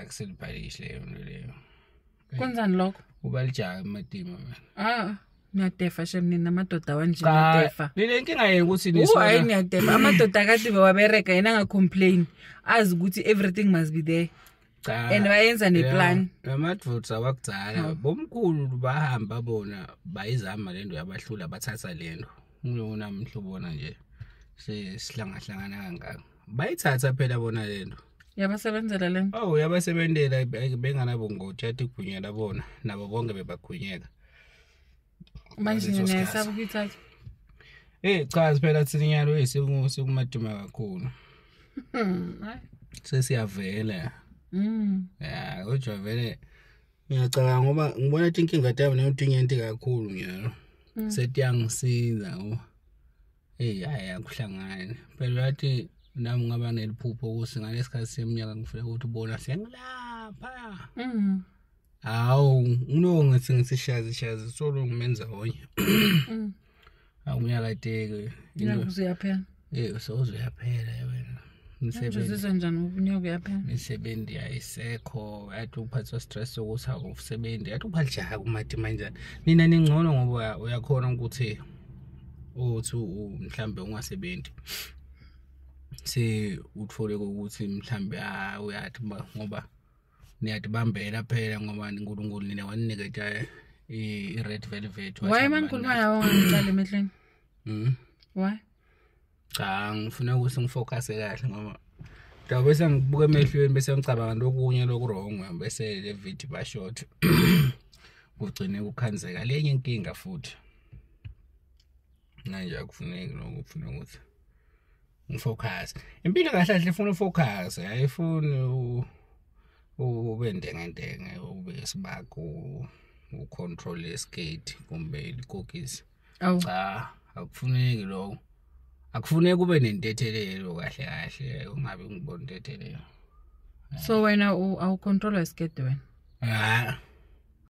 Akuselibhalishe leyo. Kwenzani lokho? Ubalijaha emadima mina. Niyadefa shemini namadoda wanje niyadefa. Le nkinga yena ukuthi Hayi niyadefa. Amadoda akade wabereka yena ngacomplain. Azi ukuthi everything must be there. And bayenza neplan. Lamadvotes awakudala bomkhulu bahamba bona bayizama lento yabahlula bathatha lento. Ngilona mhlobona nje. Sihlangana kangaka. Bayithatha phela bona lento. Yabasebenzela lento. Yabasebenzela benganabo ngothatha igwinyela bona nabo bonke bebagwinyeka. Manje nesaba ukuthatha. Cha phela thinyalo sekumaduma kakhulu. Hayi. Sesiyavela. Kodwa vele ngiyacabanga ngoba ngibona ukuthi inkinga yami neyintinyenti kakhulu nyalo. Sethi yangisiza ngoba hayi akuhlangane. Phela yathi nami ngaba neliphupho ukuthi ngalesikhathi seminyaka ngifuna ukuthi ubona sengilapha. Ngithi ngisishazi solo ngimenza honye. Awunyaka teke. Uyaphela. Uyaphela wena. Ngisebenza njani ukunyaka yaphela? Imisebenzi ayisekho, yathi uphathwa stress ukuthi akusebenzi, yathi uphalijaha kumathi manje. Nina ningcono ngoba uyakhona ukuthi mhlambe ungasebenzi. Uthole ukuthi mhlambe uyathi ngoba niyathi bambela phela ngoba uNkulunkulu nina waninikeza i-red velvet. Why mangikhuluma nawe ngicala emehlweni? Why? Cha ngifuna ukuthi ngifocus kahle ngoba bese ngibuka emehlweni bese ngicabanga lokunye lokurong bese le video ba short kugcine ukukhanzeka lenye inkinga futhi manje akufuneki lokho ufuna ukuthi ngifocus impilo kahle kahle ifuna ufocus ayifuni ube ndengentenge ube isibako ucontrol iskate kumbe ikokisi cha akufuneki lokho. Akufuneki kube nentethelelo kahle kahle ungabe ngibona intethelelo. So wena awucontrol iskate wena?